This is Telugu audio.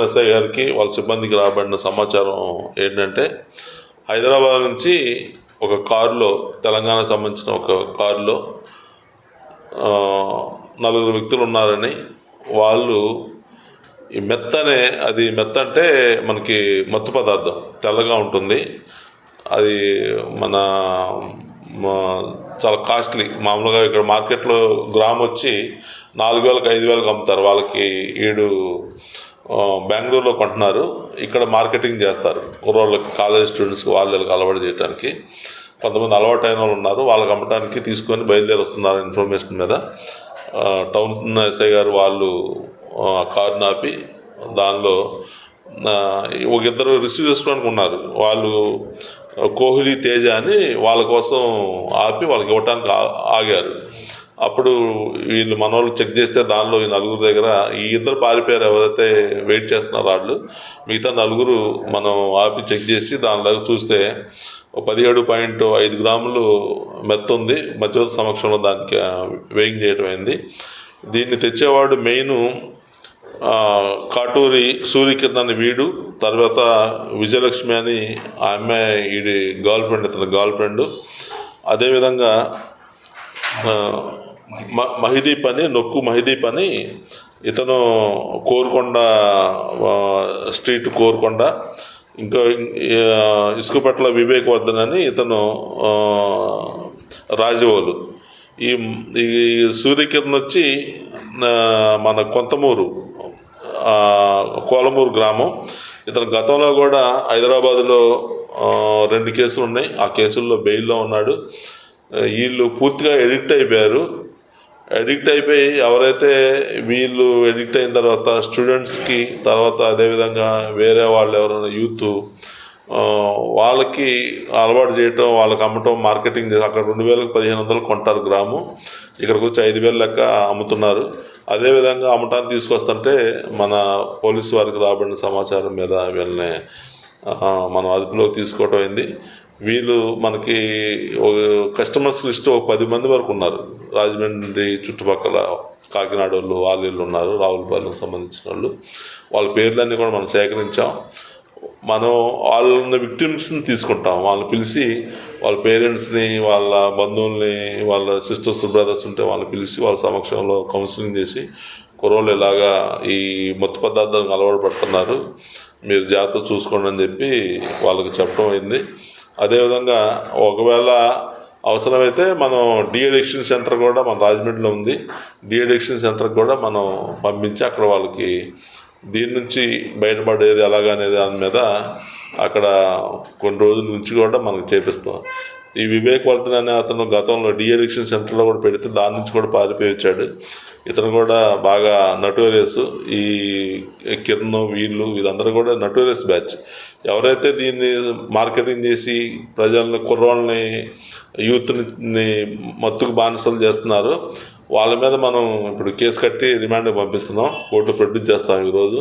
టౌన్ ఎస్ఐ గారికి వాళ్ళ సిబ్బందికి రాబడిన సమాచారం ఏంటంటే, హైదరాబాద్ నుంచి ఒక కారులో, తెలంగాణకు సంబంధించిన ఒక కారులో 4 వ్యక్తులు ఉన్నారని, వాళ్ళు ఈ మెత్త అంటే మనకి మత్తు పదార్థం తెల్లగా ఉంటుంది. అది మన చాలా కాస్ట్లీ. మామూలుగా ఇక్కడ మార్కెట్లో గ్రామ్ వచ్చి 4,000కి 5,000కి అమ్ముతారు. వాళ్ళకి బెంగళూరులో కొంటున్నారు, ఇక్కడ మార్కెటింగ్ చేస్తారు కుర్రోళ్ళకి, కాలేజ్ స్టూడెంట్స్కి, వాళ్ళకి అలవాటు చేయడానికి. కొంతమంది అలవాటు అయిన వాళ్ళు ఉన్నారు, వాళ్ళకి అమ్మటానికి తీసుకొని బయలుదేరి వస్తున్నారు ఇన్ఫర్మేషన్ మీద. టౌన్ ఎస్ఐ గారు వాళ్ళు కారుని ఆపి దానిలో ఒక ఇద్దరు రిసీవ్ చేసుకోవడానికి ఉన్నారు. వాళ్ళు కోహ్లీ, తేజ అని వాళ్ళ కోసం ఆపి వాళ్ళకి ఇవ్వటానికి ఆగారు. అప్పుడు వీళ్ళు మనోళ్ళు చెక్ చేస్తే దానిలో ఈ 4 దగ్గర ఈ ఇద్దరు పారిపోయారు. ఎవరైతే వెయిట్ చేస్తున్నారో వాళ్ళు, మిగతా 4 మనం ఆపి చెక్ చేసి దాని దగ్గర చూస్తే 17.5 గ్రాములు మెత్త ఉంది. మధ్యవర్తి సమక్షంలో దానికి వేయింగ్ చేయడం అయింది. దీన్ని తెచ్చేవాడు మెయిన్ కాటూరి సూర్యకిరణ్ అని వీడు, తర్వాత విజయలక్ష్మి అని ఆ అమ్మాయి ఈడి ఇతని గర్ల్ ఫ్రెండ్. అదేవిధంగా మహిదీప్ అని ఇతను కోరుకొండ స్ట్రీట్, కోరుకొండ. ఇంకా ఇసుకపట్ల వివేకవర్ధన్ అని ఇతను రాజవోలు. ఈ సూర్యకిరణ్ వచ్చి మన కొంతమూరు, కోలమూరు గ్రామం. ఇతను గతంలో కూడా హైదరాబాదులో 2 కేసులు ఉన్నాయి, ఆ కేసుల్లో బెయిల్లో ఉన్నాడు. వీళ్ళు పూర్తిగా ఎడిక్ట్ అయిపోయి ఎవరైతే వీళ్ళు ఎడిక్ట్ అయిన తర్వాత స్టూడెంట్స్కి, తర్వాత అదేవిధంగా వేరే వాళ్ళు ఎవరైనా యూత్ వాళ్ళకి అలవాటు చేయటం, వాళ్ళకి అమ్మటం, మార్కెటింగ్ చేసి అక్కడ 2,000కి 1,500 కొంటారు గ్రాము, ఇక్కడికి వచ్చి 5,000 లెక్క అమ్ముతున్నారు. అదేవిధంగా అమ్మటాన్ని తీసుకొస్తుంటే మన పోలీసు వారికి రాబడిన సమాచారం మీద వీళ్ళని మనం అదుపులోకి తీసుకోవటం అయింది. వీళ్ళు మనకి కస్టమర్స్ లిస్ట్ 10 మంది వరకు ఉన్నారు. రాజమండ్రి చుట్టుపక్కల కాకినాడ వాళ్ళు ఉన్నారు, రావులపాలెంకి సంబంధించిన వాళ్ళు. వాళ్ళ పేర్లన్నీ కూడా మనం సేకరించాం. మనం వాళ్ళని విక్టిమ్స్ని తీసుకుంటాం, వాళ్ళని పిలిచి వాళ్ళ పేరెంట్స్ని, వాళ్ళ బంధువుల్ని, వాళ్ళ సిస్టర్స్ బ్రదర్స్ ఉంటే వాళ్ళని పిలిచి వాళ్ళ సమక్షంలో కౌన్సిలింగ్ చేసి, కుర్రోళ్ళు ఇలాగా ఈ మత్తు పదార్థాలకు అలవాటు పడుతున్నారు, మీరు జాగ్రత్త చూసుకోండి అని చెప్పి వాళ్ళకి చెప్పడం అయింది. అదేవిధంగా ఒకవేళ అవసరమైతే మనం డీఅడిక్షన్ సెంటర్ కూడా మన రాజమండ్రిలో ఉంది. డీఅడిక్షన్ సెంటర్కి కూడా మనం పంపించి అక్కడ వాళ్ళకి దీని నుంచి బయటపడేది ఎలాగనేది దాని మీద అక్కడ కొన్ని రోజుల నుంచి కూడా మనకు చేపిస్తాం. ఈ వివేకవర్ధన్ అనే అతను గతంలో డీఅడిక్షన్ సెంటర్లో కూడా పెడితే దాని నుంచి కూడా పారిపోయి వచ్చాడు. ఇతను కూడా బాగా నటోరియస్. ఈ కిరణ్ వీళ్ళందరూ కూడా నటోరియస్ బ్యాచ్. ఎవరైతే దీన్ని మార్కెటింగ్ చేసి ప్రజల్ని, కుర్రోళ్ళని, యూత్ని మత్తుకు బానిసలు చేస్తున్నారో వాళ్ళ మీద మనం ఇప్పుడు కేసు కట్టి రిమాండ్కి పంపిస్తున్నాం. కోర్టు ప్రొడ్యూస్ చేస్తాం ఈరోజు.